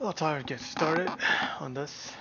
I'll try to get started on this.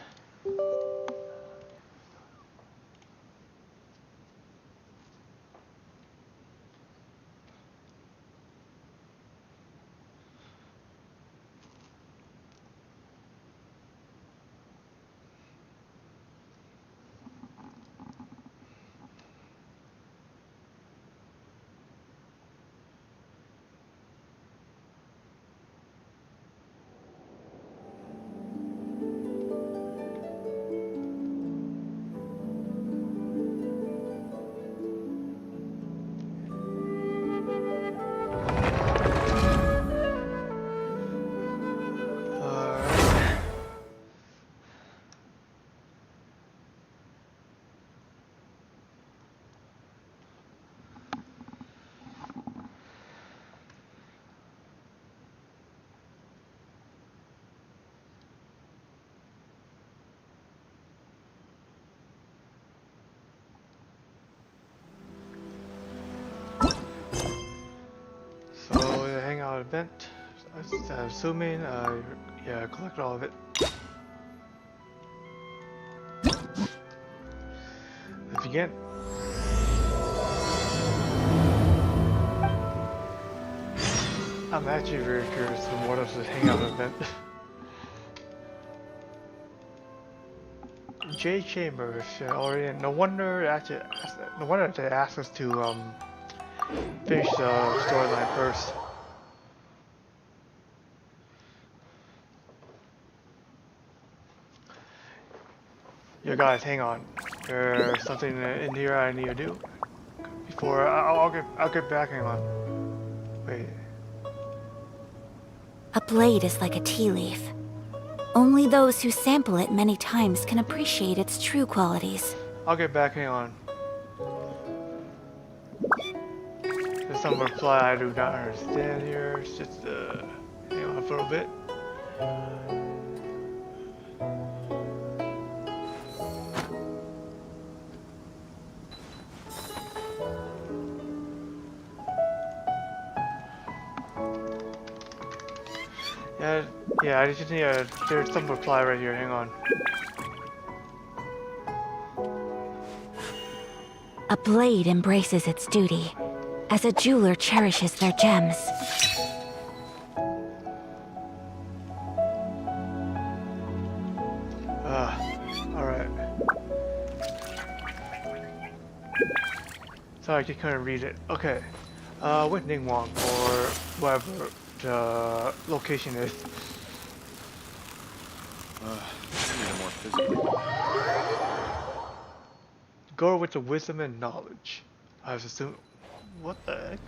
So the hangout event, assuming, yeah, collect all of it. Let's begin. I'm actually very curious from what is the hangout event. J Chambers already. No wonder they asked us to finish the storyline first. Yo guys, hang on. There's something in here I need to do before I'll get back. Hang on. Wait. A blade is like a tea leaf. Only those who sample it many times can appreciate its true qualities. I'll get back. Hang on. There's some reply I do not understand here. It's just hang on for a bit. Yeah, I just need there's some reply right here, hang on. A blade embraces its duty, as a jeweler cherishes their gems. Alright. Sorry, I just couldn't read it. Okay. With Nigguang, or whatever the location is. More physical. Go with the wisdom and knowledge. I was assuming. What the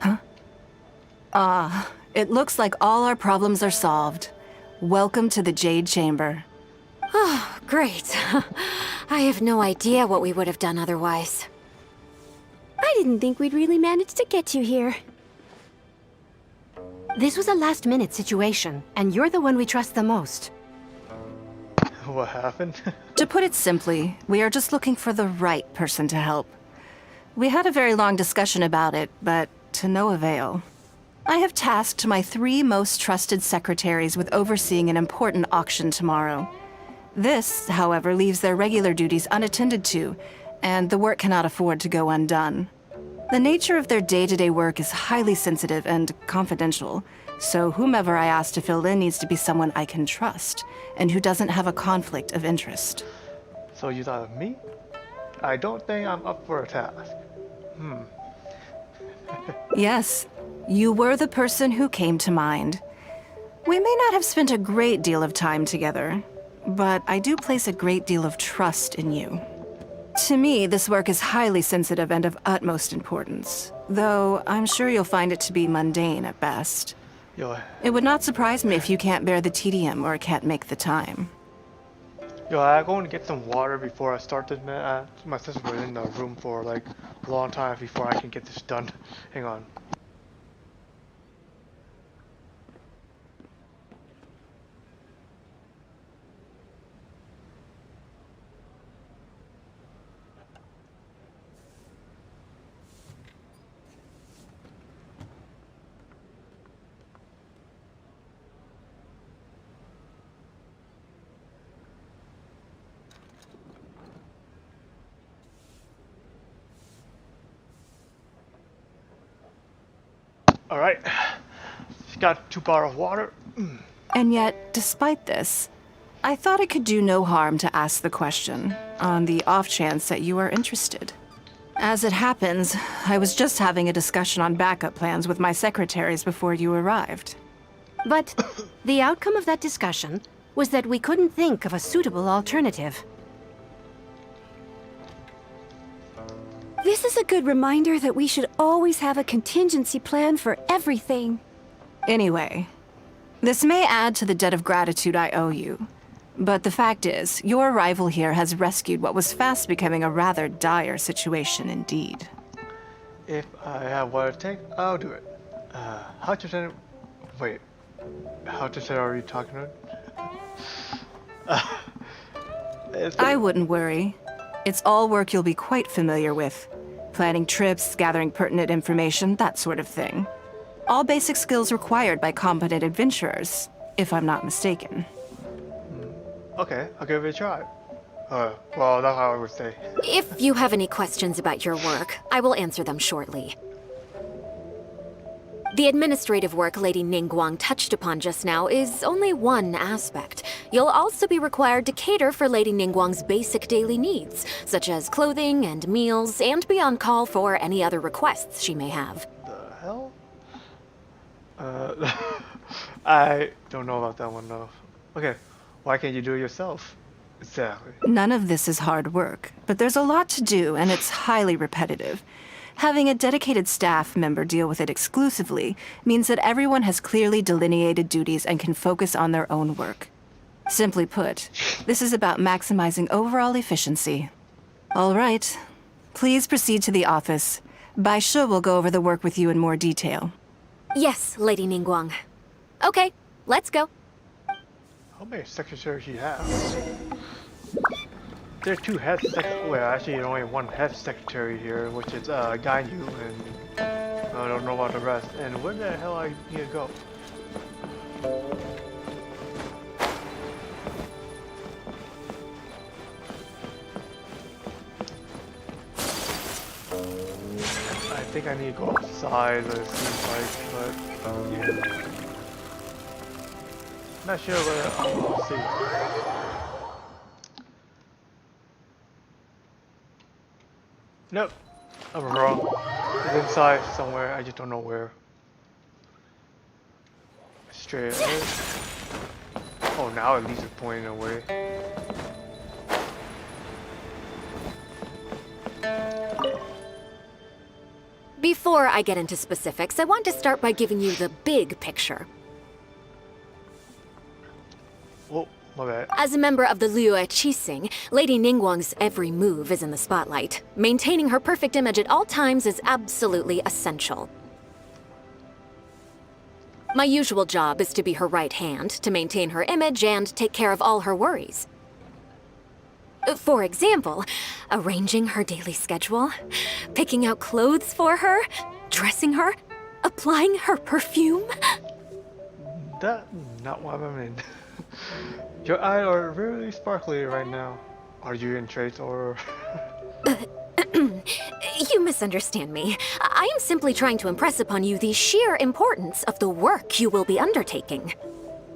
heck? Huh? It looks like all our problems are solved. Welcome to the Jade Chamber. Oh, great. I have no idea what we would have done otherwise. I didn't think we'd really manage to get you here. This was a last-minute situation, and you're the one we trust the most. What happened? To put it simply, we are just looking for the right person to help. We had a very long discussion about it, but to no avail. I have tasked my 3 most trusted secretaries with overseeing an important auction tomorrow. This, however, leaves their regular duties unattended to, and the work cannot afford to go undone. The nature of their day-to-day work is highly sensitive and confidential, so whomever I ask to fill in needs to be someone I can trust, and who doesn't have a conflict of interest. So you thought of me? I don't think I'm up for a task. Yes, you were the person who came to mind. We may not have spent a great deal of time together, but I do place a great deal of trust in you. To me, this work is highly sensitive and of utmost importance, though I'm sure you'll find it to be mundane at best. It would not surprise me if you can't bear the tedium or can't make the time. I'm going to get some water before I start this. My sister was in the room for like a long time before I can get this done. Hang on. Alright. She's got 2 bottles of water. And yet, despite this, I thought it could do no harm to ask the question, on the off chance that you are interested. As it happens, I was just having a discussion on backup plans with my secretaries before you arrived. But the outcome of that discussion was that we couldn't think of a suitable alternative. This is a good reminder that we should always have a contingency plan for everything. Anyway, this may add to the debt of gratitude I owe you. But the fact is, your arrival here has rescued what was fast becoming a rather dire situation indeed. If I have what it takes, I'll do it. How to send... Wait. How to send are you talking about? I wouldn't worry. It's all work you'll be quite familiar with. Planning trips, gathering pertinent information, that sort of thing. All basic skills required by competent adventurers, if I'm not mistaken. Okay, I'll give it a try. Well, that's how I would say. If you have any questions about your work, I will answer them shortly. The administrative work Lady Nigguang touched upon just now is only one aspect. You'll also be required to cater for Lady Nigguang's basic daily needs, such as clothing and meals, and be on call for any other requests she may have. The hell? I don't know about that one though. Okay, why can't you do it yourself? Exactly. None of this is hard work, but there's a lot to do, and it's highly repetitive. Having a dedicated staff member deal with it exclusively means that everyone has clearly delineated duties and can focus on their own work. Simply put, this is about maximizing overall efficiency. All right. Please proceed to the office. Bai Shi will go over the work with you in more detail. Yes, Lady Nigguang. Okay, let's go. How many secretaries she has? There are 2 head well, actually only 1 head secretary here, which is Ganyu, and I don't know about the rest. And where the hell I need to go? I think I need to go outside, it seems like, but yeah. Not sure, but I'll see. Nope, I'm wrong. It's inside somewhere, I just don't know where. Straight away. Oh, now at least it's pointing away. Before I get into specifics, I want to start by giving you the big picture. Whoa, my bad. As a member of the Liyue Qixing, Lady Nigguang's every move is in the spotlight. Maintaining her perfect image at all times is absolutely essential. My usual job is to be her right hand, to maintain her image and take care of all her worries. For example, arranging her daily schedule, picking out clothes for her, dressing her, applying her perfume. That's not what I mean. Your eyes are really sparkly right now. Are you in trades or... You misunderstand me. I am simply trying to impress upon you the sheer importance of the work you will be undertaking.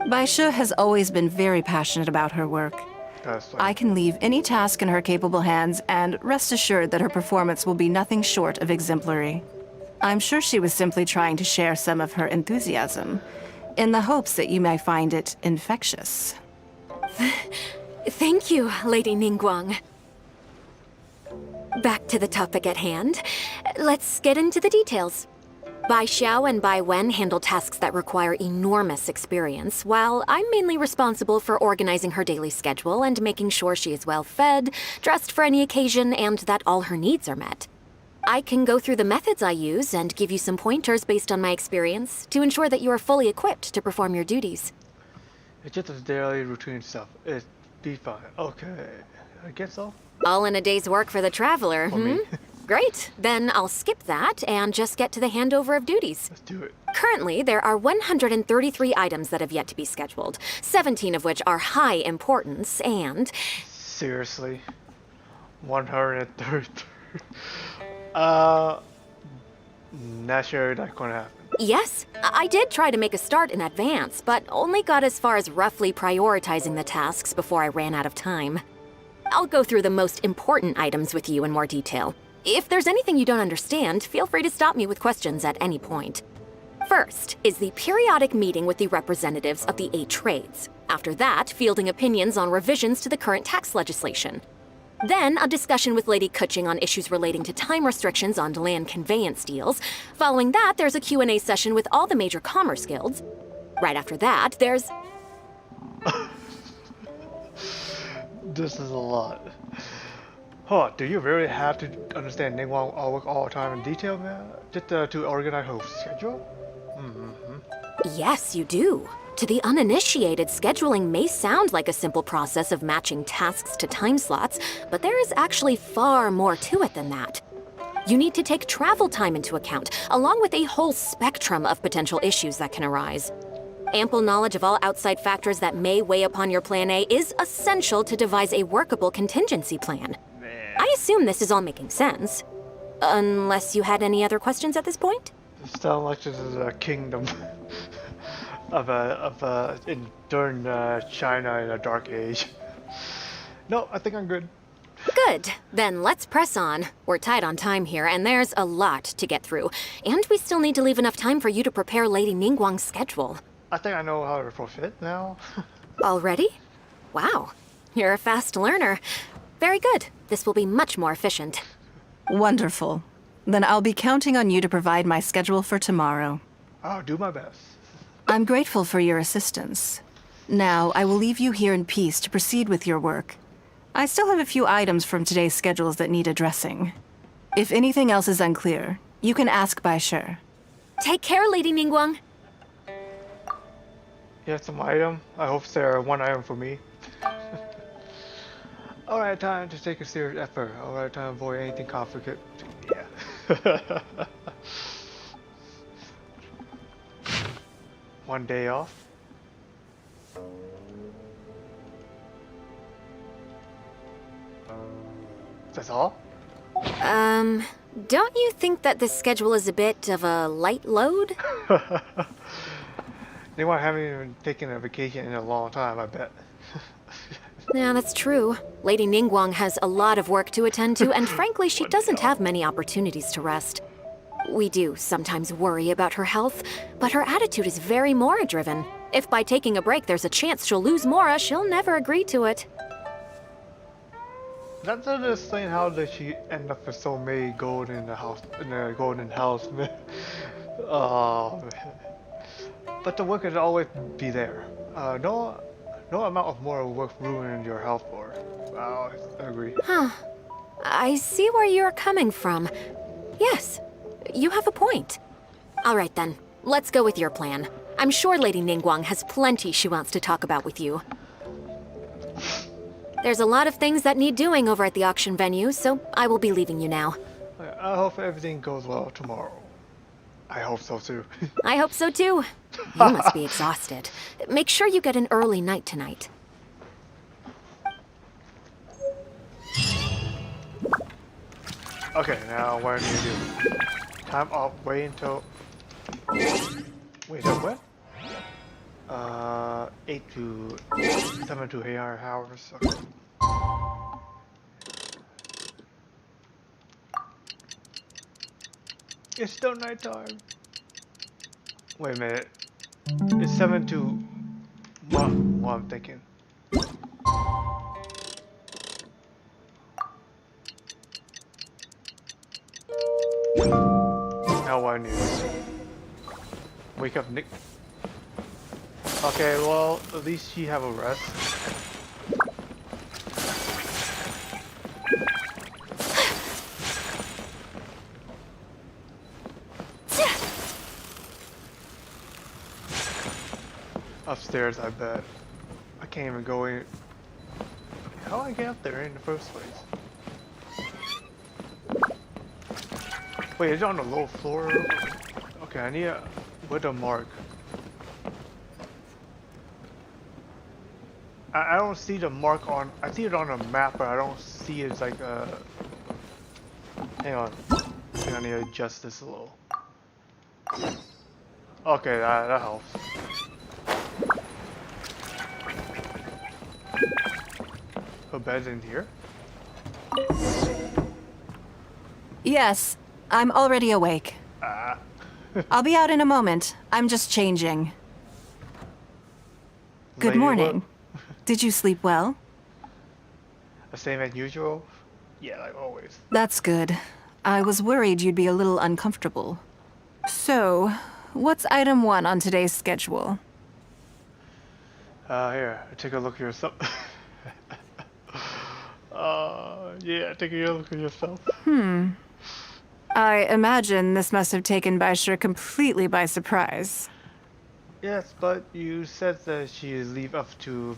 Bai Shi has always been very passionate about her work. I can leave any task in her capable hands, and rest assured that her performance will be nothing short of exemplary. I'm sure she was simply trying to share some of her enthusiasm, in the hopes that you may find it infectious. Thank you, Lady Nigguang. Back to the topic at hand. Let's get into the details. Bai Xiao and Bai Wen handle tasks that require enormous experience, while I'm mainly responsible for organizing her daily schedule and making sure she is well fed, dressed for any occasion, and that all her needs are met. I can go through the methods I use and give you some pointers based on my experience to ensure that you are fully equipped to perform your duties. It's just a daily routine stuff. It's be fine. Okay, I guess so. All in a day's work for the traveler, For me. Great, then I'll skip that and just get to the handover of duties. Let's do it. Currently, there are 133 items that have yet to be scheduled, 17 of which are high importance, and... Seriously? 133? Not sure that's gonna happen. Yes, I did try to make a start in advance, but only got as far as roughly prioritizing the tasks before I ran out of time. I'll go through the most important items with you in more detail. If there's anything you don't understand, feel free to stop me with questions at any point. First is the periodic meeting with the representatives of the 8 trades. After that, fielding opinions on revisions to the current tax legislation. Then, a discussion with Lady Kuching on issues relating to time restrictions on land conveyance deals. Following that, there's a Q&A session with all the major commerce guilds. Right after that, there's... This is a lot. Huh, do you really have to understand Nigguang work all the time in detail, man? Just to organize her schedule? Yes, you do. To the uninitiated, scheduling may sound like a simple process of matching tasks to time slots, but there is actually far more to it than that. You need to take travel time into account, along with a whole spectrum of potential issues that can arise. Ample knowledge of all outside factors that may weigh upon your Plan A is essential to devise a workable contingency plan. I assume this is all making sense. Unless you had any other questions at this point? It sounds like this is a kingdom during China in a dark age. No, I think I'm good. Good. Then let's press on. We're tight on time here, and there's a lot to get through. And we still need to leave enough time for you to prepare Lady Ningguang's schedule. I think I know how to profit now. Already? Wow. You're a fast learner. Very good. This will be much more efficient. Wonderful. Then I'll be counting on you to provide my schedule for tomorrow. I'll do my best. I'm grateful for your assistance. Now, I will leave you here in peace to proceed with your work. I still have a few items from today's schedules that need addressing. If anything else is unclear, you can ask Bai Shi. Take care, Lady Ningguang. You have some item? I hope there's one item for me. Alright, time to take a serious effort. Alright, time to avoid anything complicated. Yeah. One day off. That's all? Don't you think that this schedule is a bit of a light load? They haven't even taken a vacation in a long time, I bet. Yeah, that's true. Lady Ningguang has a lot of work to attend to, and frankly, she doesn't have many opportunities to rest. We do sometimes worry about her health, but her attitude is very Mora-driven. If by taking a break there's a chance she'll lose Mora, she'll never agree to it. That's not explain how did she end up with so many gold in the golden house, man. Oh, man. But the work will always be there. No amount of more work ruining your health or. I agree. Huh. I see where you're coming from. Yes, you have a point. All right then, let's go with your plan. I'm sure Lady Ningguang has plenty she wants to talk about with you. There's a lot of things that need doing over at the auction venue, so I will be leaving you now. I hope everything goes well tomorrow. I hope so too. I hope so too. You must be exhausted. Make sure you get an early night tonight. Okay, now what do you do? Time off, wait until... Wait, what? 8 to 7 to 8 hours. Okay. It's still nighttime. Wait a minute. It's 7 to 1. What I'm thinking. Now what I need? Wake up, Nick. Okay, well, at least she have a rest. Upstairs, I bet. I can't even go in. How do I get up there in the first place? Wait, is it on the low floor? Okay, I need a with a mark. I don't see the mark on. I see it on the map, but I don't see it like a. Hang on. I think I need to adjust this a little. Okay, that helps. A bed in here? Yes, I'm already awake. Ah. I'll be out in a moment. I'm just changing. Good Lady morning. Will. Did you sleep well? The same as usual? Yeah, like always. That's good. I was worried you'd be a little uncomfortable. So, what's item 1 on today's schedule? Here, take a look at yourself. Yeah, take a look at yourself. I imagine this must have taken Baisha completely by surprise. Yes, but you said that she leave up to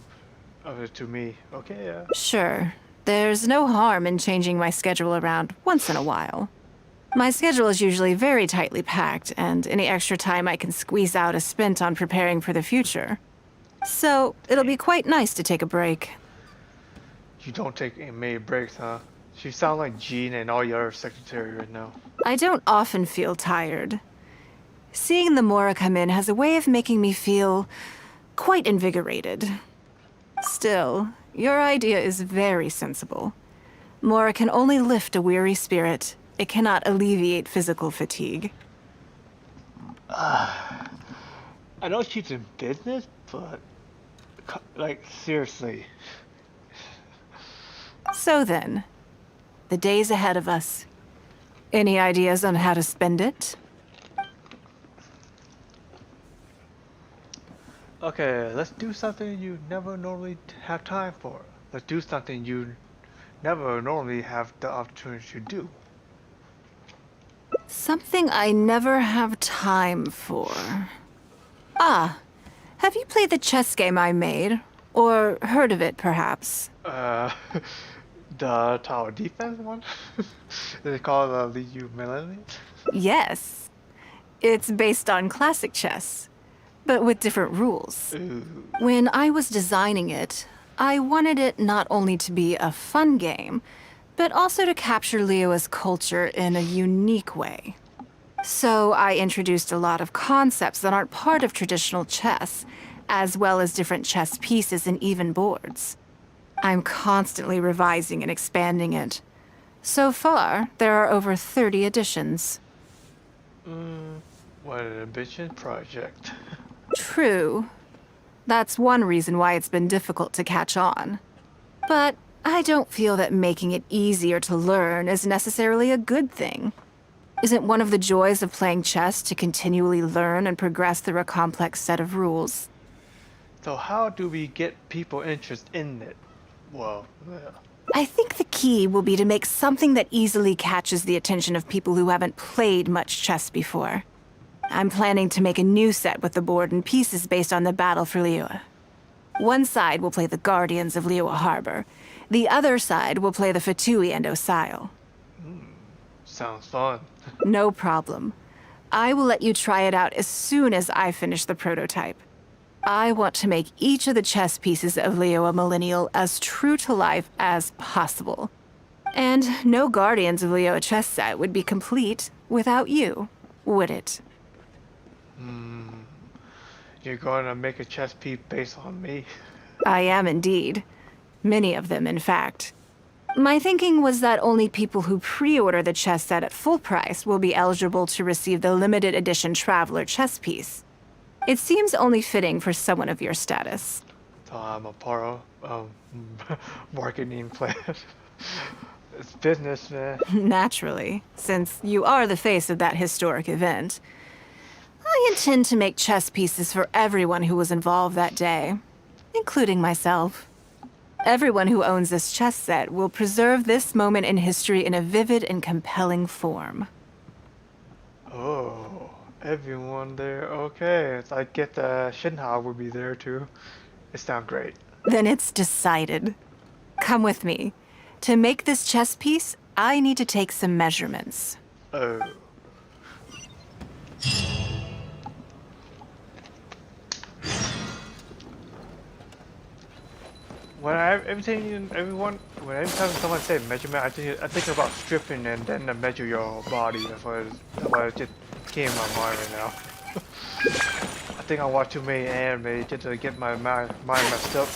me. Okay, yeah. Sure. There's no harm in changing my schedule around once in a while. My schedule is usually very tightly packed, and any extra time I can squeeze out is spent on preparing for the future. So, it'll be quite nice to take a break. You don't take many breaks, huh? She sounds like Jean and all your other secretary right now. I don't often feel tired. Seeing the Mora come in has a way of making me feel quite invigorated. Still, your idea is very sensible. Mora can only lift a weary spirit. It cannot alleviate physical fatigue. I know she's in business, but like seriously. So then, the days ahead of us. Any ideas on how to spend it? Okay, let's do something you never normally have time for. Let's do something you never normally have the opportunity to do. Something I never have time for. Ah, have you played the chess game I made? Or heard of it, perhaps? The tower defense one? Is it called Liu Millennium? Yes. It's based on classic chess, but with different rules. Ooh. When I was designing it, I wanted it not only to be a fun game, but also to capture Liyue's culture in a unique way. So I introduced a lot of concepts that aren't part of traditional chess, as well as different chess pieces and even boards. I'm constantly revising and expanding it. So far, there are over 30 editions. What an ambitious project. True. That's one reason why it's been difficult to catch on. But I don't feel that making it easier to learn is necessarily a good thing. Isn't one of the joys of playing chess to continually learn and progress through a complex set of rules? So how do we get people interested in it? Well, yeah. I think the key will be to make something that easily catches the attention of people who haven't played much chess before. I'm planning to make a new set with the board and pieces based on the battle for Liyue. One side will play the Guardians of Liyue Harbor. The other side will play the Fatui and Osile. Sounds fun. No problem. I will let you try it out as soon as I finish the prototype. I want to make each of the chess pieces of Liyue Millennial as true to life as possible. And no Guardians of Liyue chess set would be complete without you, would it? You're going to make a chess piece based on me? I am indeed. Many of them, in fact. My thinking was that only people who pre-order the chess set at full price will be eligible to receive the limited edition Traveler chess piece. It seems only fitting for someone of your status. So I'm a part of marketing plan. It's business, man. Naturally, since you are the face of that historic event. I intend to make chess pieces for everyone who was involved that day, including myself. Everyone who owns this chess set will preserve this moment in history in a vivid and compelling form. Oh, everyone there. Okay, so I get the Shinha will be there too. It sounds great. Then it's decided. Come with me. To make this chess piece, I need to take some measurements. Oh. Every time someone says measurement, I think about stripping and then measure your whole body. That's what it just came in my mind right now. I think I watch too many anime just to get my mind messed up.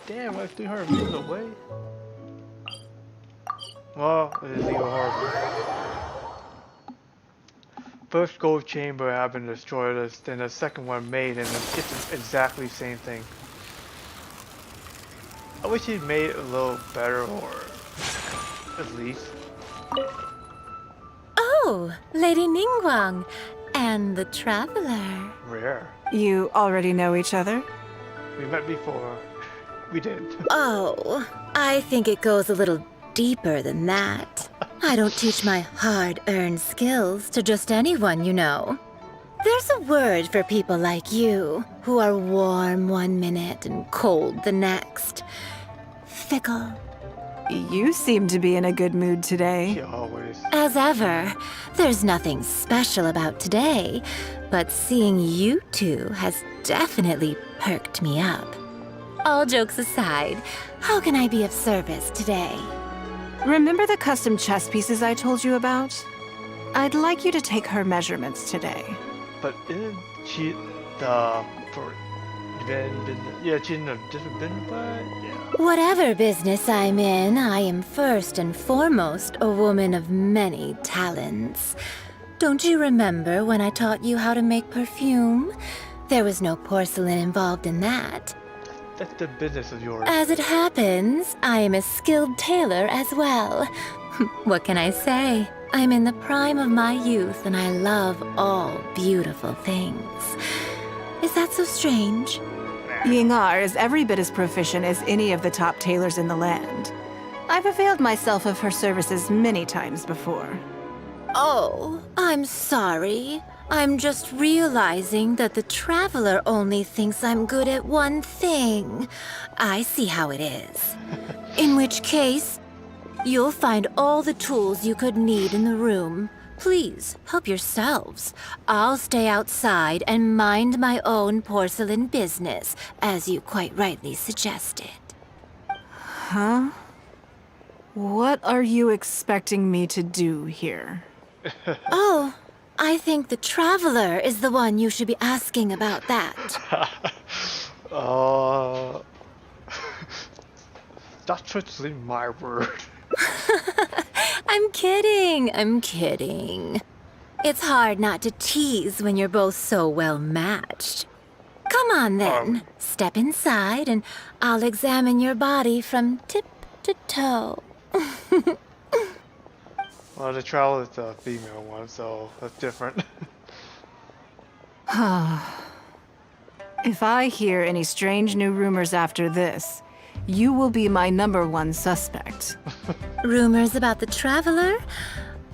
Damn, like 300 meters away. Well, it is even horrible. First gold chamber had been destroyed, then the second one made, and it's exactly the same thing. I wish he made it a little better, or at least. Oh, Lady Nigguang and the Traveler. Rare. You already know each other? We met before. We did. Oh, I think it goes a little deeper than that. I don't teach my hard-earned skills to just anyone, you know. There's a word for people like you, who are warm one minute and cold the next. Fickle. You seem to be in a good mood today. She always. As ever, there's nothing special about today, but seeing you two has definitely perked me up. All jokes aside, how can I be of service today? Remember the custom chess pieces I told you about? I'd like you to take her measurements today. But isn't she the for yeah, she's in a different business, but yeah. Whatever business I'm in, I am first and foremost a woman of many talents. Don't you remember when I taught you how to make perfume? There was no porcelain involved in that. That's the business of yours. As it happens, I am a skilled tailor as well. What can I say? I'm in the prime of my youth and I love all beautiful things. Is that so strange? Yingar is every bit as proficient as any of the top tailors in the land. I've availed myself of her services many times before. Oh, I'm sorry. I'm just realizing that the Traveler only thinks I'm good at one thing. I see how it is. In which case, you'll find all the tools you could need in the room. Please, help yourselves. I'll stay outside and mind my own porcelain business, as you quite rightly suggested. Huh? What are you expecting me to do here? Oh, I think the Traveler is the one you should be asking about that. That's actually my word. I'm kidding. It's hard not to tease when you're both so well matched. Come on then, step inside and I'll examine your body from tip to toe. Well, the Traveler is the female one, so that's different. If I hear any strange new rumors after this, you will be my #1 suspect. Rumors about the Traveler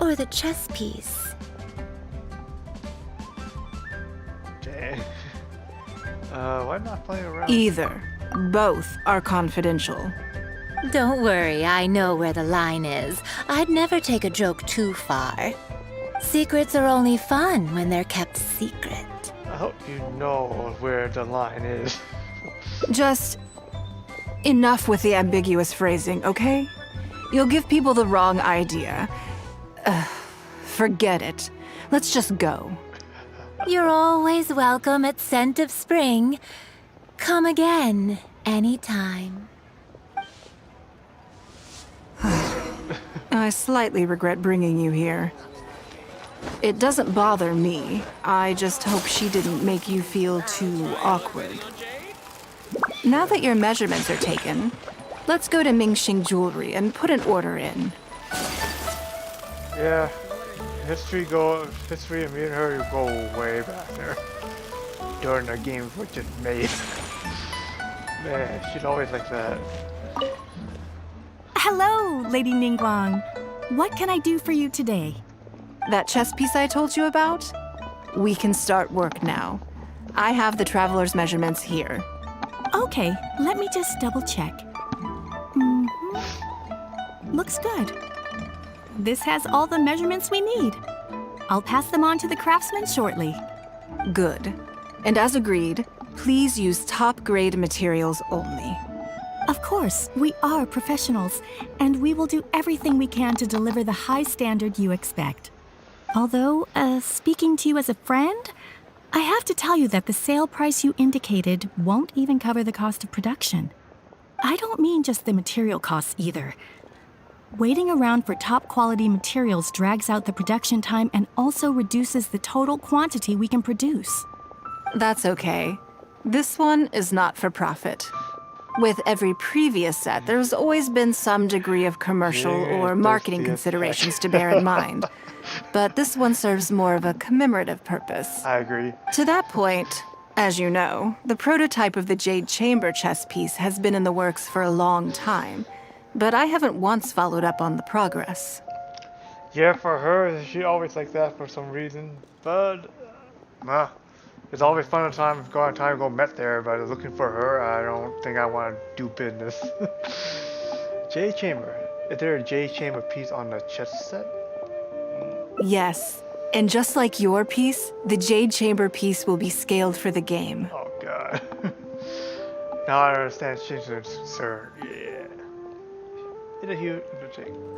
or the chess piece? Dang. Why not play around? Either. Both are confidential. Don't worry, I know where the line is. I'd never take a joke too far. Secrets are only fun when they're kept secret. I hope you know where the line is. Just enough with the ambiguous phrasing, okay? You'll give people the wrong idea. Forget it. Let's just go. You're always welcome at Scent of Spring. Come again, anytime. I slightly regret bringing you here. It doesn't bother me. I just hope she didn't make you feel too awkward. Now that your measurements are taken, let's go to Mingxing Jewelry and put an order in. Yeah, history and me and her go way back there. During the games were just made. Man, she's always like that. Hello, Lady Nigguang. What can I do for you today? That chess piece I told you about? We can start work now. I have the Traveler's measurements here. Okay, let me just double check. Looks good. This has all the measurements we need. I'll pass them on to the craftsman shortly. Good. And as agreed, please use top-grade materials only. Of course, we are professionals, and we will do everything we can to deliver the high standard you expect. Although, speaking to you as a friend, I have to tell you that the sale price you indicated won't even cover the cost of production. I don't mean just the material costs either. Waiting around for top quality materials drags out the production time and also reduces the total quantity we can produce. That's okay. This one is not for profit. With every previous set, there's always been some degree of commercial or marketing considerations to bear in mind. But this one serves more of a commemorative purpose. I agree. To that point, as you know, the prototype of the Jade Chamber chess piece has been in the works for a long time, but I haven't once followed up on the progress. Yeah, for her, she always like that for some reason. But, it's always fun to go met there, but looking for her, I don't think I want to do business. Jade Chamber. Is there a Jade Chamber piece on the chess set? Yes, and just like your piece, the Jade Chamber piece will be scaled for the game. Oh god. Now I understand, sir. Yeah.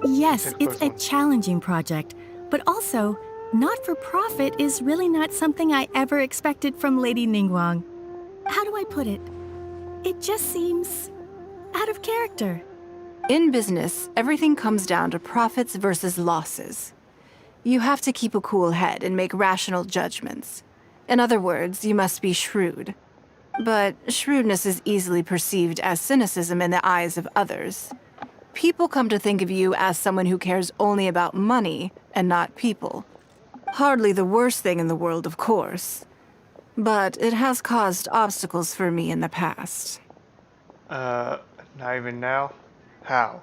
Yes, it's a challenging project, but also, not for profit is really not something I ever expected from Lady Nigguang. How do I put it? It just seems out of character. In business, everything comes down to profits versus losses. You have to keep a cool head and make rational judgments. In other words, you must be shrewd. But shrewdness is easily perceived as cynicism in the eyes of others. People come to think of you as someone who cares only about money and not people. Hardly the worst thing in the world, of course. But it has caused obstacles for me in the past. Not even now? How?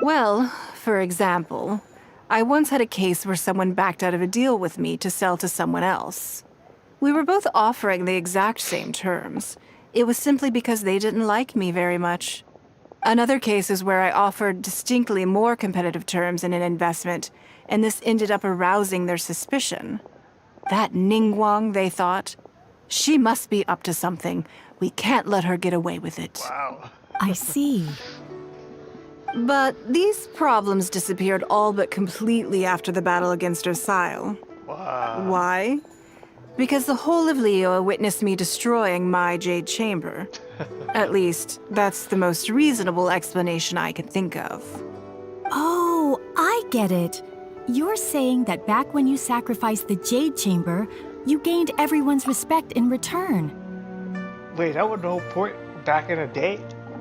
Well, for example, I once had a case where someone backed out of a deal with me to sell to someone else. We were both offering the exact same terms. It was simply because they didn't like me very much. Another case is where I offered distinctly more competitive terms in an investment, and this ended up arousing their suspicion. That Nigguang, they thought. She must be up to something. We can't let her get away with it. Wow. I see. But these problems disappeared all but completely after the battle against Osile. Wow. Why? Because the whole of Liyue witnessed me destroying my Jade Chamber. At least, that's the most reasonable explanation I can think of. Oh, I get it. You're saying that back when you sacrificed the Jade Chamber, you gained everyone's respect in return. Wait, that was the whole point back in the day?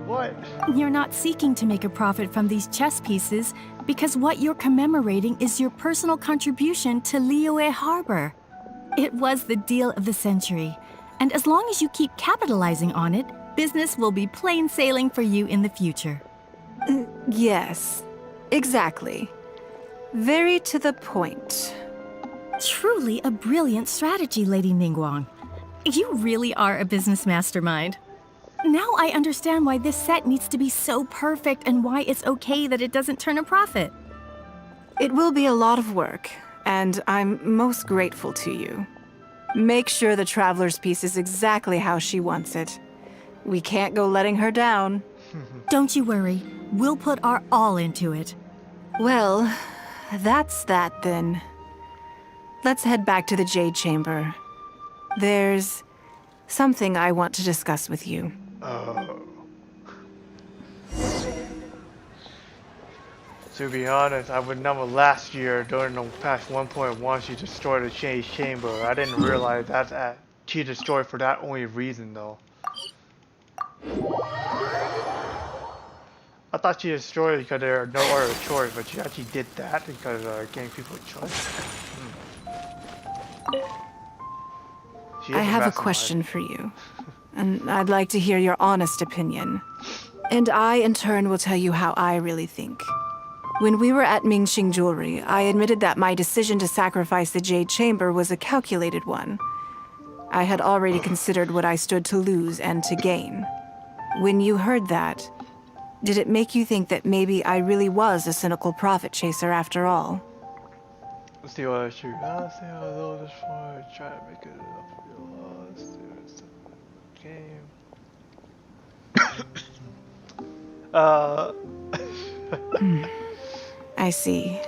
What? You're not seeking to make a profit from these chess pieces because what you're commemorating is your personal contribution to Liyue Harbor. It was the deal of the century, and as long as you keep capitalizing on it, business will be plain sailing for you in the future. Yes, exactly. Very to the point. Truly a brilliant strategy, Lady Nigguang. You really are a business mastermind. Now I understand why this set needs to be so perfect and why it's okay that it doesn't turn a profit. It will be a lot of work, and I'm most grateful to you. Make sure the Traveler's piece is exactly how she wants it. We can't go letting her down. Don't you worry. We'll put our all into it. Well, that's that then. Let's head back to the Jade Chamber. There's something I want to discuss with you. Oh. To be honest, I would never last year during the patch 1.1 she destroyed the Jade Chamber. I didn't realize she destroyed for that only reason though. I thought she destroyed because there are no other choice, but she actually did that because giving people a choice. I have a question for you, and I'd like to hear your honest opinion. And I, in turn, will tell you how I really think. When we were at Mingxing Jewelry, I admitted that my decision to sacrifice the Jade Chamber was a calculated one. I had already considered what I stood to lose and to gain. When you heard that, did it make you think that maybe I really was a cynical profit chaser after all? Let's see what I shoot. I'll see how low this one. Try to make it up for your loss. Game. Uh, I see.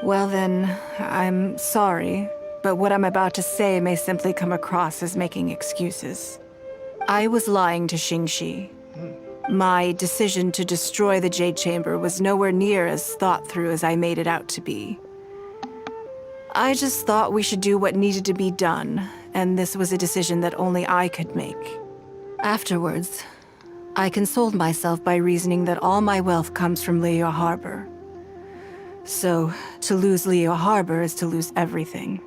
Well then, I'm sorry, but what I'm about to say may simply come across as making excuses. I was lying to Xingxi. My decision to destroy the Jade Chamber was nowhere near as thought through as I made it out to be. I just thought we should do what needed to be done, and this was a decision that only I could make. Afterwards, I consoled myself by reasoning that all my wealth comes from Leo Harbor. So, to lose Leo Harbor is to lose everything.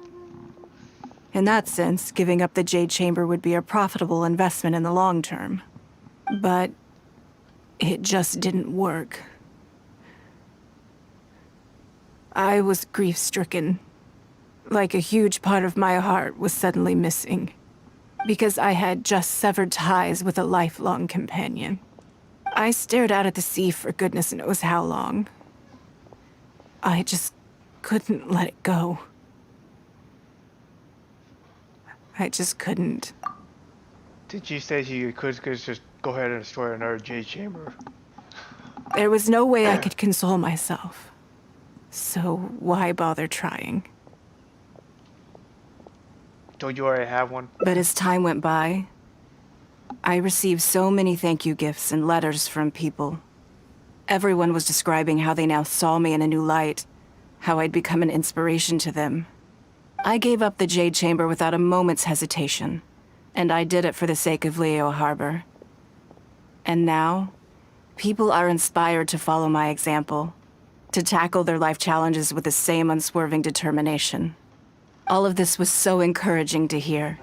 In that sense, giving up the Jade Chamber would be a profitable investment in the long term. But it just didn't work. I was grief-stricken. Like a huge part of my heart was suddenly missing. Because I had just severed ties with a lifelong companion. I stared out at the sea for goodness knows how long. I just couldn't let it go. I just couldn't. did you say you could just go ahead and destroy another Jade Chamber? There was no way I could console myself. So why bother trying? Don't you already have one? But as time went by, I received so many thank you gifts and letters from people. Everyone was describing how they now saw me in a new light, how I'd become an inspiration to them. I gave up the Jade Chamber without a moment's hesitation, and I did it for the sake of Leo Harbor. And now, people are inspired to follow my example, to tackle their life challenges with the same unswerving determination. All of this was so encouraging to hear.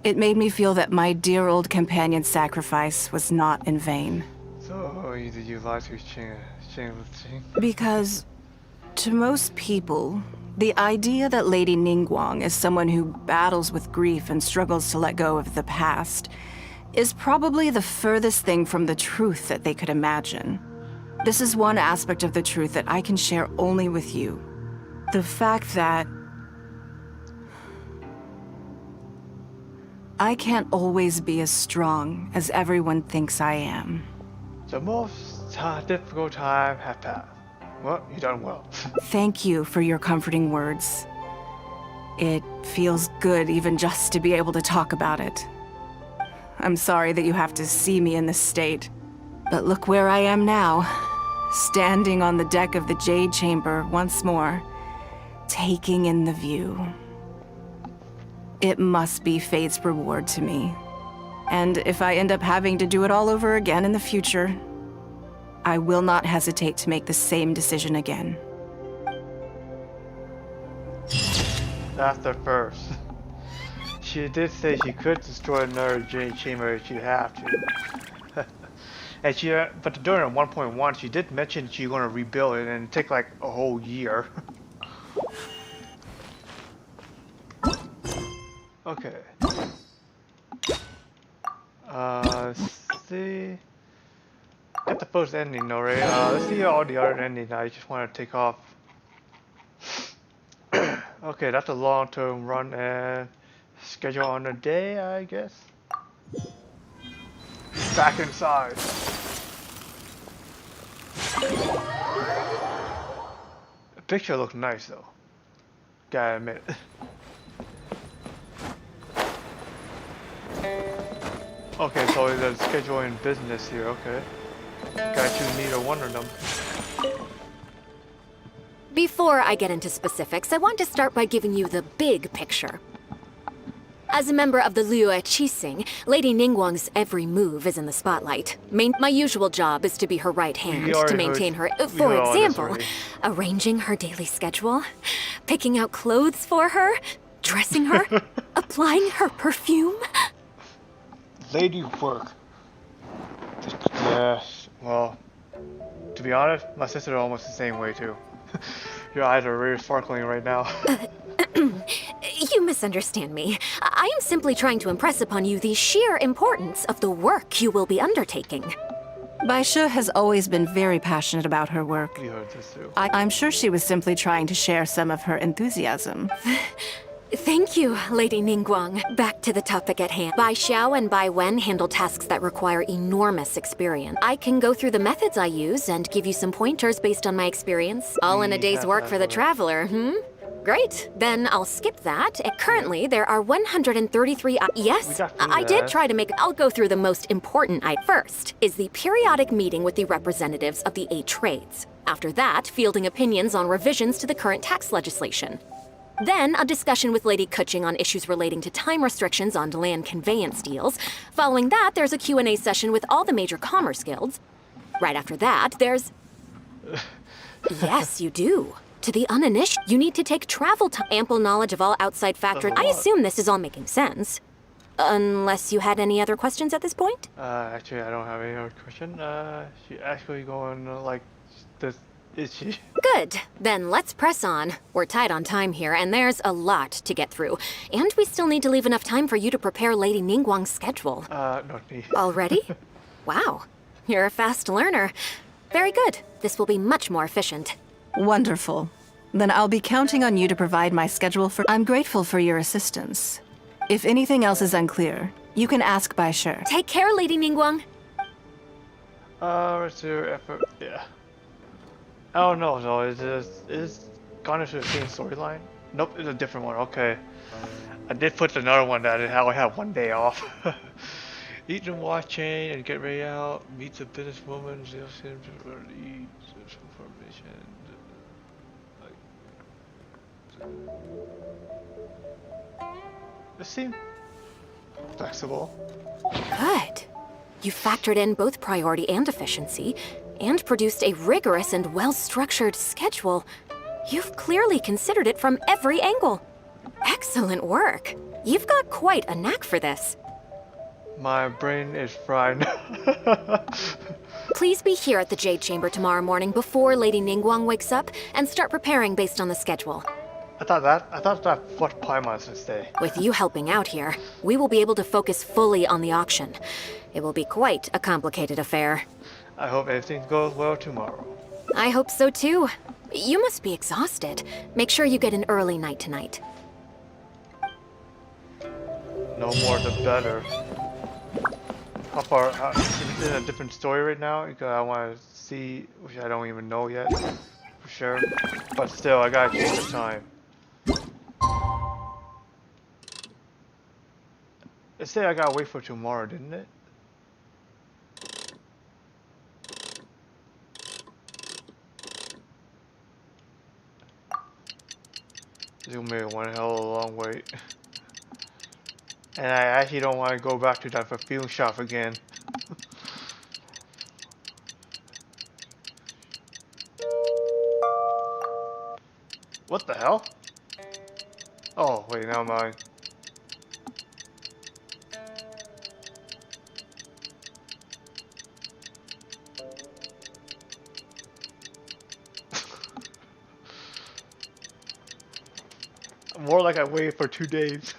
It made me feel that my dear old companion's sacrifice was not in vain. So, did you lie to Shang? Because, to most people, the idea that Lady Nigguang is someone who battles with grief and struggles to let go of the past is probably the furthest thing from the truth that they could imagine. This is one aspect of the truth that I can share only with you. The fact that I can't always be as strong as everyone thinks I am. The most difficult time has passed. Well, you done well. Thank you for your comforting words. It feels good even just to be able to talk about it. I'm sorry that you have to see me in this state, but look where I am now, standing on the deck of the Jade Chamber once more, taking in the view. It must be fate's reward to me. And if I end up having to do it all over again in the future, I will not hesitate to make the same decision again. That's the first. She did say she could destroy another Jade Chamber if she'd have to. And but during 1.1, she did mention she's going to rebuild it and take like a whole year. Okay. Let's see. Got the first ending though, right? Let's see all the other endings. I just want to take off. Okay, that's a long-term run and schedule on a day, I guess. Back inside. The picture looks nice though. Gotta admit. Okay, so there's scheduling business here, okay. Gotta choose neither one of them. Before I get into specifics, I want to start by giving you the big picture. As a member of the Liyue Qixing, Lady Ningguang's every move is in the spotlight. My usual job is to be her right hand, to maintain her... For example, arranging her daily schedule, picking out clothes for her, dressing her, applying her perfume. Lady work. Yes, well, to be honest, my sister is almost the same way too. Your eyes are really sparkling right now. You misunderstand me. I am simply trying to impress upon you the sheer importance of the work you will be undertaking. Baisha has always been very passionate about her work. You heard this too. I'm sure she was simply trying to share some of her enthusiasm. Thank you, Lady Nigguang. Back to the topic at hand. Bai Xiao and Bai Wen handle tasks that require enormous experience. I can go through the methods I use and give you some pointers based on my experience. All in a day's work for the traveler, Great. Then I'll skip that. Currently, there are 133... yes, I did try to make... I'll go through the most important first is the periodic meeting with the representatives of the 8 trades. After that, fielding opinions on revisions to the current tax legislation. Then, a discussion with Lady Kuching on issues relating to time restrictions on land conveyance deals. Following that, there's a Q&A session with all the major commerce guilds. Right after that, there's... Yes, you do. To the uninitiated, you need to take travel time, ample knowledge of all outside factors. I assume this is all making sense. Unless you had any other questions at this point? Actually, I don't have any other question. She actually going like this. Is she? Good. Then let's press on. We're tight on time here, and there's a lot to get through. And we still need to leave enough time for you to prepare Lady Nigguang's schedule. Not me. Already? Wow. You're a fast learner. Very good. This will be much more efficient. Wonderful. Then I'll be counting on you to provide my schedule for... I'm grateful for your assistance. If anything else is unclear, you can ask Bai Shi. Take care, Lady Nigguang. What's your effort? Yeah. Oh no, no, it's gone into the same storyline? Nope, it's a different one, okay. I did put another one that I have one day off. Eat and watch chain and get ready out, meet the businesswoman, eat information. This seems flexible. Good. You factored in both priority and efficiency, and produced a rigorous and well-structured schedule. You've clearly considered it from every angle. Excellent work. You've got quite a knack for this. My brain is fried. Please be here at the Jade Chamber tomorrow morning before Lady Nigguang wakes up and start preparing based on the schedule. I thought that what Paimon should stay. With you helping out here, we will be able to focus fully on the auction. It will be quite a complicated affair. I hope everything goes well tomorrow. I hope so too. You must be exhausted. Make sure you get an early night tonight. No more the better. How far? Is it a different story right now? Because I want to see, which I don't even know yet, for sure. But still, I gotta change the time. It said I gotta wait for tomorrow, didn't it? It's gonna be one hell of a long wait. And I actually don't want to go back to that perfume shop again. What the hell? Oh, wait, never mind. More like I waited for 2 days.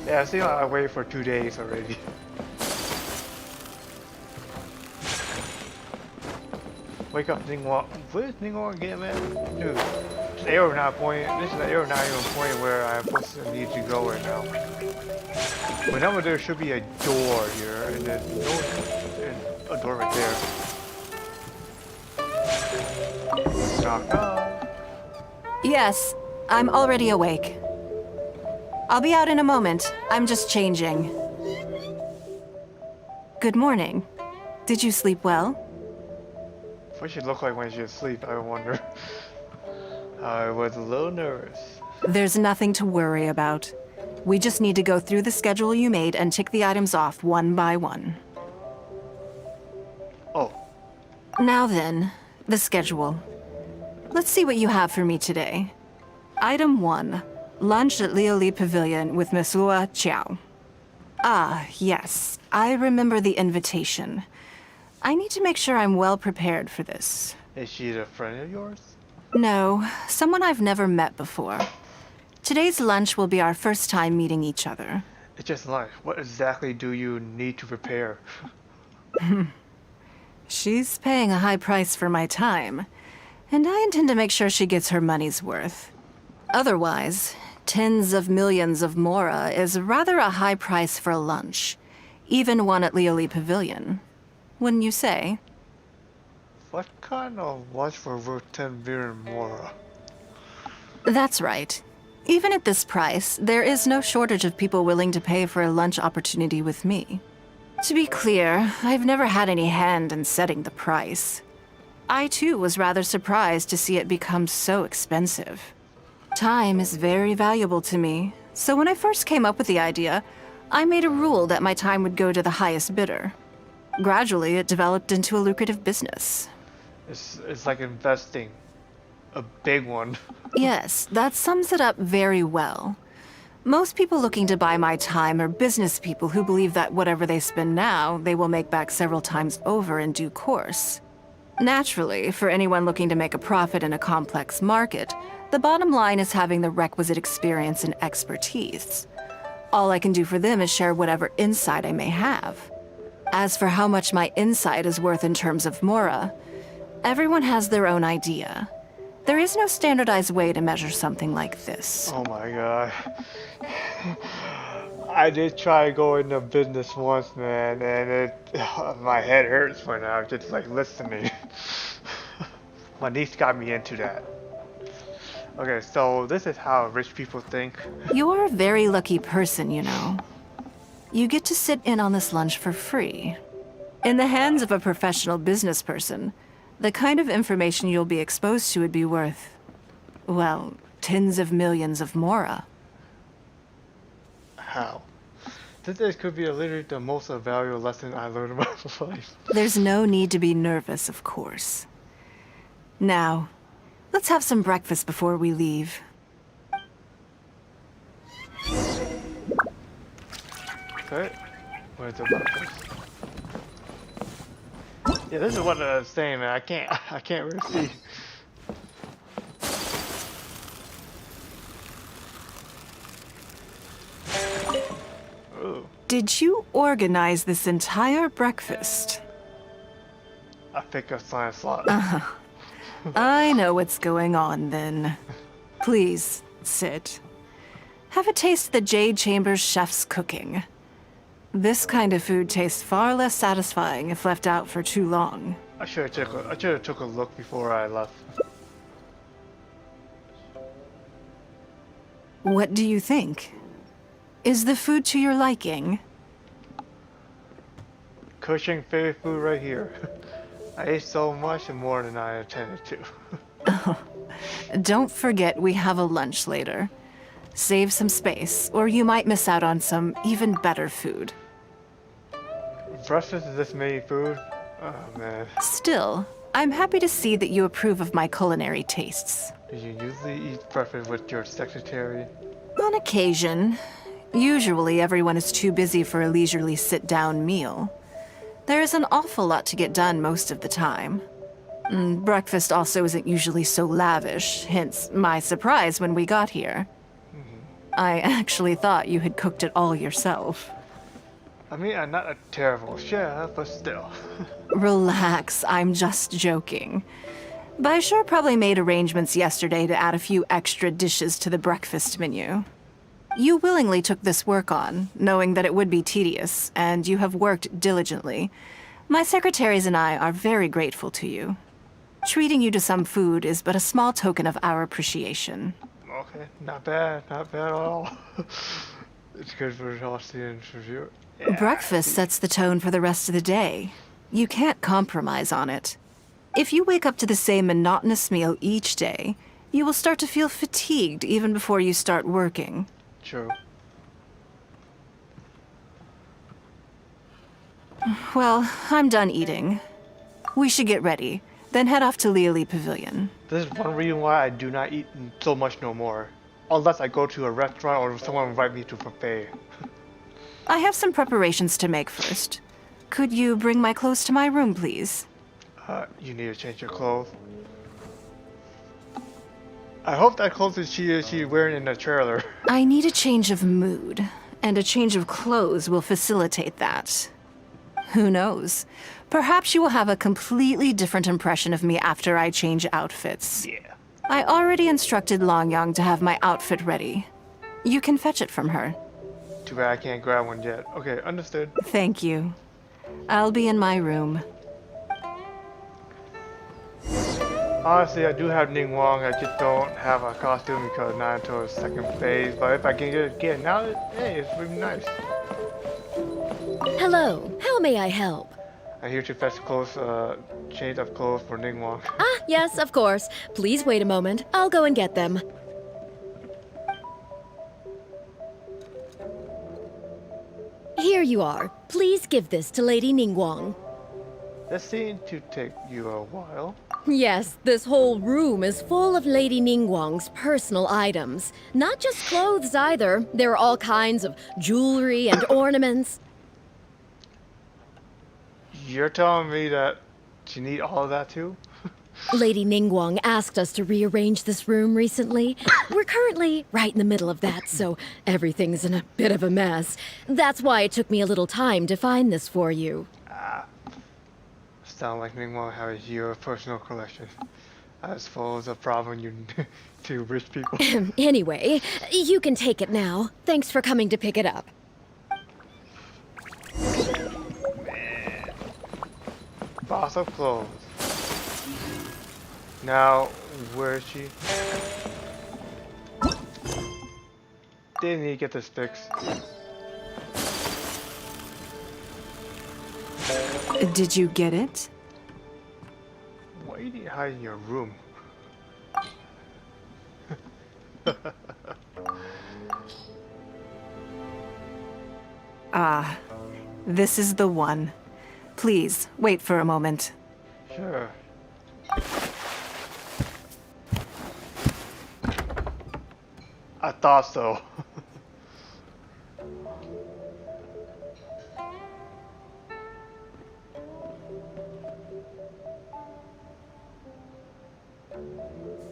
Yeah, I see I waited for 2 days already. Wake up, Nigguang. Where's Nigguang again, man? Dude, this arrow not pointing. This is the arrow not even pointing where I'm supposed to need to go right now. Whenever there should be a door here, and there's no a door right there. Knock, knock. Yes, I'm already awake. I'll be out in a moment. I'm just changing. Good morning. Did you sleep well? What she look like when she's asleep, I wonder. I was a little nervous. There's nothing to worry about. We just need to go through the schedule you made and tick the items off one by one. Oh. Now then, the schedule. Let's see what you have for me today. Item 1. Lunch at Lioli Pavilion with Miss Lua Chiao. Ah, yes. I remember the invitation. I need to make sure I'm well prepared for this. Is she a friend of yours? No, someone I've never met before. Today's lunch will be our first time meeting each other. It's just lunch. What exactly do you need to prepare? She's paying a high price for my time, and I intend to make sure she gets her money's worth. Otherwise, tens of millions of Mora is rather a high price for lunch, even one at Lioli Pavilion. Wouldn't you say? What kind of lunch for worth 10 billion Mora? That's right. Even at this price, there is no shortage of people willing to pay for a lunch opportunity with me. To be clear, I've never had any hand in setting the price. I too was rather surprised to see it become so expensive. Time is very valuable to me, so when I first came up with the idea, I made a rule that my time would go to the highest bidder. Gradually, it developed into a lucrative business. It's like investing. A big one. Yes, that sums it up very well. Most people looking to buy my time are business people who believe that whatever they spend now, they will make back several times over in due course. Naturally, for anyone looking to make a profit in a complex market, the bottom line is having the requisite experience and expertise. All I can do for them is share whatever insight I may have. As for how much my insight is worth in terms of Mora, everyone has their own idea. There is no standardized way to measure something like this. Oh my god. I did try going into business once, man, and my head hurts when I'm just like listening. My niece got me into that. Okay, so this is how rich people think. You're a very lucky person, you know. You get to sit in on this lunch for free. In the hands of a professional business person, the kind of information you'll be exposed to would be worth, well, tens of millions of Mora. How? This could be literally the most valuable lesson I learned in my life. There's no need to be nervous, of course. Now, let's have some breakfast before we leave. Okay. Where's the breakfast? Yeah, this is what I was saying, man. I can't really see. Ooh. Did you organize this entire breakfast? I picked a science slot. I know what's going on then. Please, sit. Have a taste of the Jade Chamber's chef's cooking. This kind of food tastes far less satisfying if left out for too long. I should have took a look before I left. What do you think? Is the food to your liking? Cushing favorite food right here. I ate so much and more than I intended to. Don't forget we have a lunch later. Save some space, or you might miss out on some even better food. Breakfast is this many food? Oh man. Still, I'm happy to see that you approve of my culinary tastes. Do you usually eat breakfast with your secretary? On occasion. Usually everyone is too busy for a leisurely sit-down meal. There is an awful lot to get done most of the time. Breakfast also isn't usually so lavish, hence my surprise when we got here. I actually thought you had cooked it all yourself. I mean, I'm not a terrible chef, but still. Relax, I'm just joking. Baishar probably made arrangements yesterday to add a few extra dishes to the breakfast menu. You willingly took this work on, knowing that it would be tedious, and you have worked diligently. My secretaries and I are very grateful to you. Treating you to some food is but a small token of our appreciation. Okay, not bad at all. It's good for the audience review. Breakfast sets the tone for the rest of the day. You can't compromise on it. If you wake up to the same monotonous meal each day, you will start to feel fatigued even before you start working. True. Well, I'm done eating. We should get ready, then head off to Lioli Pavilion. This is one reason why I do not eat so much no more. Unless I go to a restaurant or someone invite me to a buffet. I have some preparations to make first. Could you bring my clothes to my room, please? You need to change your clothes. I hope that clothes is she wearing in the trailer. I need a change of mood, and a change of clothes will facilitate that. Who knows? Perhaps you will have a completely different impression of me after I change outfits. Yeah. I already instructed Longyang to have my outfit ready. You can fetch it from her. Too bad I can't grab one yet. Okay, understood. Thank you. I'll be in my room. Honestly, I do have Nigguang. I just don't have a costume because not until the second phase. But if I can get it now, hey, it's really nice. Hello, how may I help? I'm here to fetch clothes, change of clothes for Nigguang. Ah, yes, of course. Please wait a moment. I'll go and get them. Here you are. Please give this to Lady Nigguang. This seems to take you a while. Yes, this whole room is full of Lady Nigguang's personal items. Not just clothes either. There are all kinds of jewelry and ornaments. You're telling me that you need all of that too? Lady Nigguang asked us to rearrange this room recently. We're currently right in the middle of that, so everything's in a bit of a mess. That's why it took me a little time to find this for you. Sound like Nigguang has your personal collection. I suppose a problem you to rich people. Anyway, you can take it now. Thanks for coming to pick it up. Box of clothes. Now, where is she? Didn't need to get this fixed. Did you get it? Why do you need to hide in your room? Ah, this is the one. Please, wait for a moment. Sure. I thought so.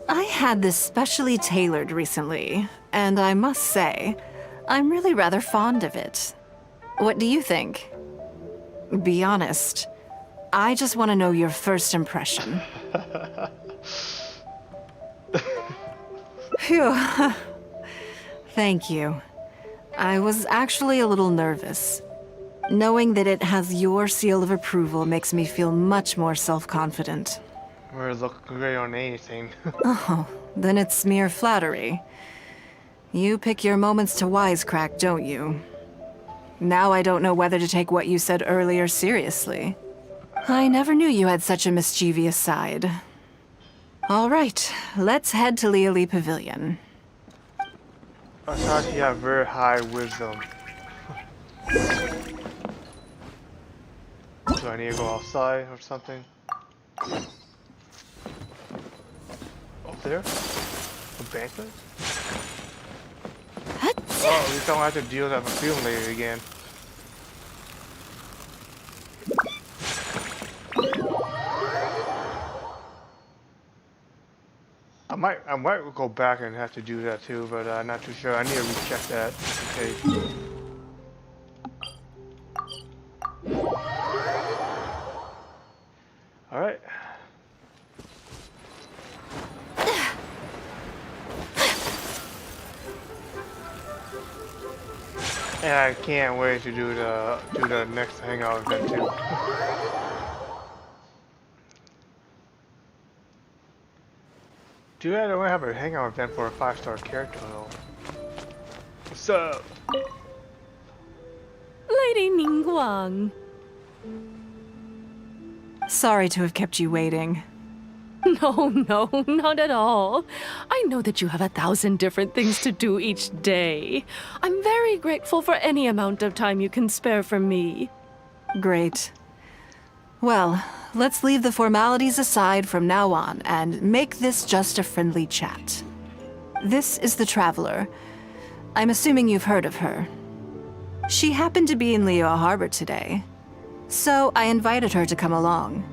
I had this specially tailored recently, and I must say, I'm really rather fond of it. What do you think? Be honest. I just want to know your first impression. Phew. Thank you. I was actually a little nervous. Knowing that it has your seal of approval makes me feel much more self-confident. We're looking great on anything. Oh, then it's mere flattery. You pick your moments to wisecrack, don't you? Now I don't know whether to take what you said earlier seriously. I never knew you had such a mischievous side. All right, let's head to Liali Pavilion. I thought you have very high wisdom. Do I need to go outside or something? Up there? A banquet? Well, at least I don't have to deal with that perfume later again. I might go back and have to do that too, but I'm not too sure. I need to recheck that. Okay. All right. And I can't wait to do the next hangout event too. Dude, I don't have a hangout event for a 5-star character though. What's up? Lady Nigguang. Sorry to have kept you waiting. No, not at all. I know that you have 1,000 different things to do each day. I'm very grateful for any amount of time you can spare for me. Great. Well, let's leave the formalities aside from now on and make this just a friendly chat. This is the Traveler. I'm assuming you've heard of her. She happened to be in Liyue Harbor today, so I invited her to come along.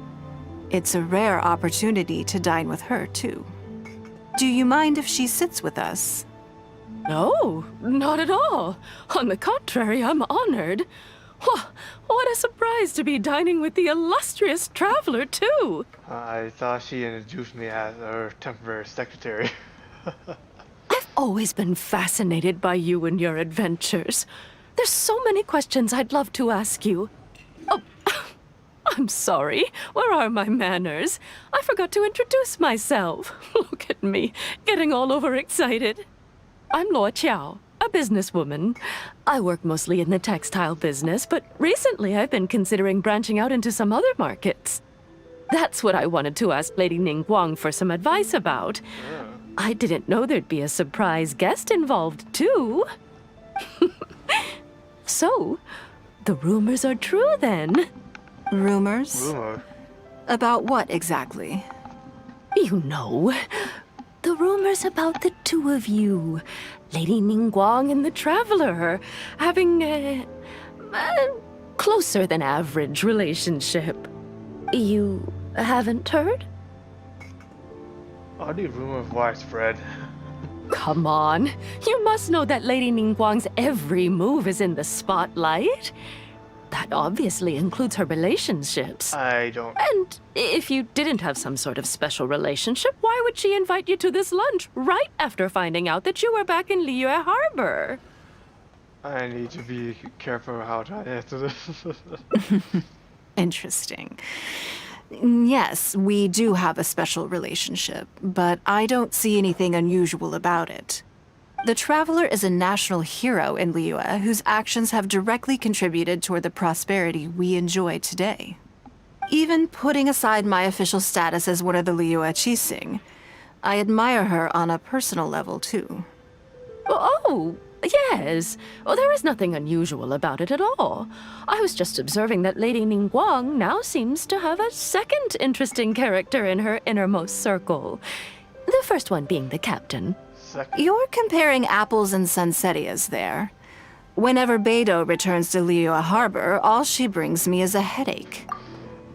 It's a rare opportunity to dine with her, too. Do you mind if she sits with us? No, not at all. On the contrary, I'm honored. What a surprise to be dining with the illustrious traveler, too! I thought she introduced me as her temporary secretary. I've always been fascinated by you and your adventures. There's so many questions I'd love to ask you. Oh, I'm sorry. Where are my manners? I forgot to introduce myself. Look at me, getting all overexcited. I'm Luo Qiao, a businesswoman. I work mostly in the textile business, but recently I've been considering branching out into some other markets. That's what I wanted to ask Lady Nigguang for some advice about. I didn't know there'd be a surprise guest involved, too. So, the rumors are true, then. Rumors? Rumor. About what exactly? You know, the rumors about the two of you, Lady Nigguang and the Traveler, having a closer than average relationship. You haven't heard? All these rumors widespread. Come on, you must know that Lady Nigguang's every move is in the spotlight. That obviously includes her relationships. I don't. And if you didn't have some sort of special relationship, why would she invite you to this lunch right after finding out that you were back in Liyue Harbor? I need to be careful how to answer this. Interesting. Yes, we do have a special relationship, but I don't see anything unusual about it. The Traveler is a national hero in Liyue whose actions have directly contributed toward the prosperity we enjoy today. Even putting aside my official status as one of the Liyue Qixing, I admire her on a personal level, too. Oh, yes. Well, there is nothing unusual about it at all. I was just observing that Lady Nigguang now seems to have a second interesting character in her innermost circle. The first one being the captain. You're comparing apples and sunsettias there. Whenever Beidou returns to Liyue Harbor, all she brings me is a headache.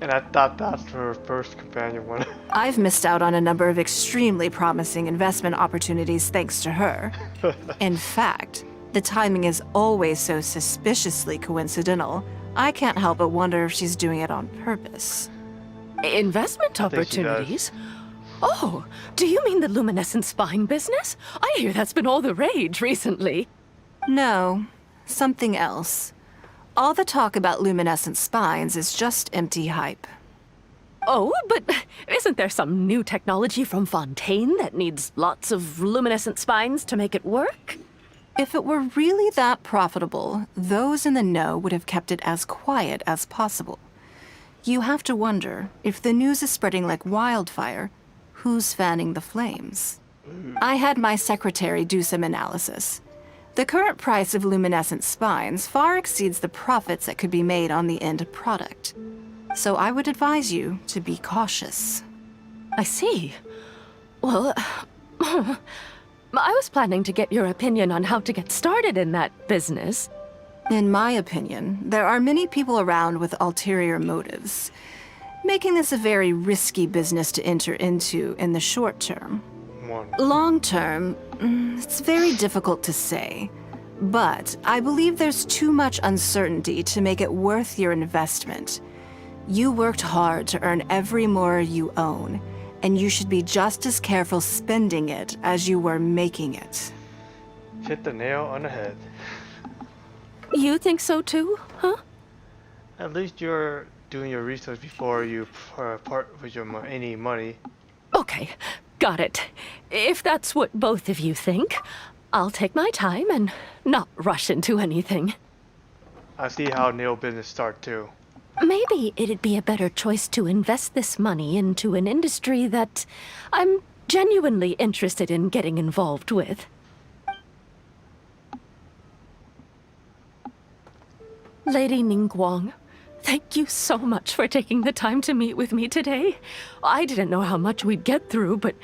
And I thought that's her first companion one. I've missed out on a number of extremely promising investment opportunities thanks to her. In fact, the timing is always so suspiciously coincidental, I can't help but wonder if she's doing it on purpose. Investment opportunities? Oh, do you mean the luminescent spine business? I hear that's been all the rage recently. No, something else. All the talk about luminescent spines is just empty hype. Oh, but isn't there some new technology from Fontaine that needs lots of luminescent spines to make it work? If it were really that profitable, those in the know would have kept it as quiet as possible. You have to wonder, if the news is spreading like wildfire, who's fanning the flames? I had my secretary do some analysis. The current price of luminescent spines far exceeds the profits that could be made on the end product. So I would advise you to be cautious. I see. Well, I was planning to get your opinion on how to get started in that business. In my opinion, there are many people around with ulterior motives, making this a very risky business to enter into in the short term. Long term, it's very difficult to say. But I believe there's too much uncertainty to make it worth your investment. You worked hard to earn every mora you own, and you should be just as careful spending it as you were making it. Hit the nail on the head. You think so too, huh? At least you're doing your research before you part with your any money. Okay, got it. If that's what both of you think, I'll take my time and not rush into anything. I see how nail business start too. Maybe it'd be a better choice to invest this money into an industry that I'm genuinely interested in getting involved with. Lady Nigguang, thank you so much for taking the time to meet with me today. I didn't know how much we'd get through, but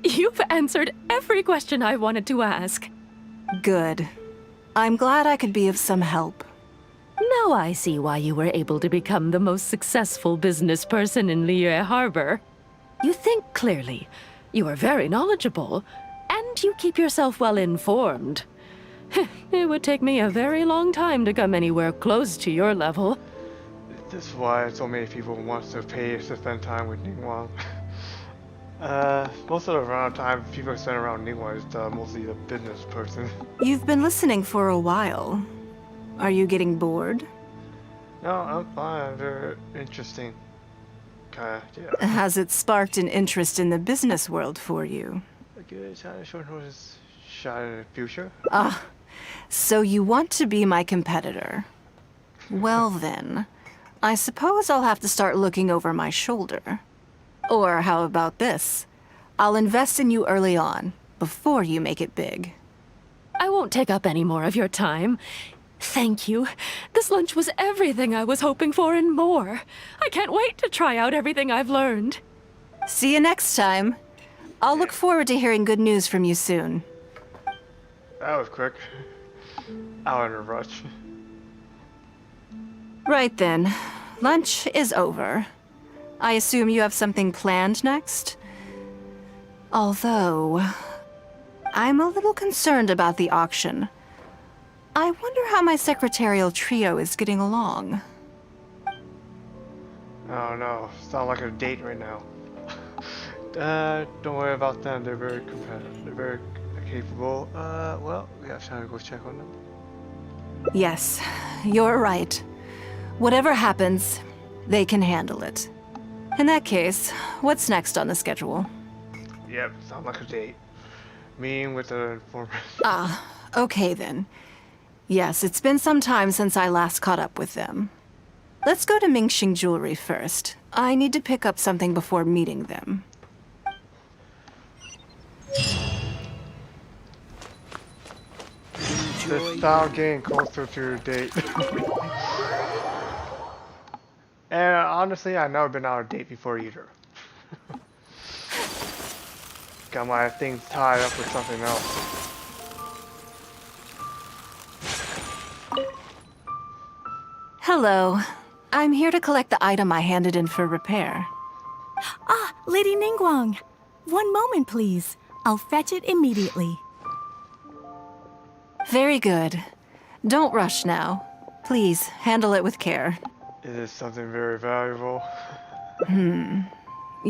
you've answered every question I wanted to ask. Good. I'm glad I could be of some help. Now I see why you were able to become the most successful business person in Liyue Harbor. You think clearly, you are very knowledgeable, and you keep yourself well informed. It would take me a very long time to come anywhere close to your level. This is why so many people want to pay to spend time with Nigguang. Most of the amount of time people spend around Nigguang is mostly the business person. You've been listening for a while. Are you getting bored? No, I'm fine. Very interesting. Kinda, yeah. Has it sparked an interest in the business world for you? A good China short notice shot in the future. Ah, so you want to be my competitor. Well then, I suppose I'll have to start looking over my shoulder. Or how about this? I'll invest in you early on, before you make it big. I won't take up any more of your time. Thank you. This lunch was everything I was hoping for and more. I can't wait to try out everything I've learned. See you next time. I'll look forward to hearing good news from you soon. That was quick. Out in a rush. Right then. Lunch is over. I assume you have something planned next? Although, I'm a little concerned about the auction. I wonder how my secretarial trio is getting along. Oh no, sound like a date right now. Don't worry about them. They're very competitive. They're very capable. Well, we have time to go check on them. Yes, you're right. Whatever happens, they can handle it. In that case, what's next on the schedule? Yep, sound like a date. Meeting with the informant. Ah, okay then. Yes, it's been some time since I last caught up with them. Let's go to Mingxing Jewelry first. I need to pick up something before meeting them. This style getting closer to a date. And honestly, I've never been on a date before either. Got my things tied up with something else. Hello. I'm here to collect the item I handed in for repair. Ah, Lady Nigguang. One moment, please. I'll fetch it immediately. Very good. Don't rush now. Please, handle it with care. It is something very valuable.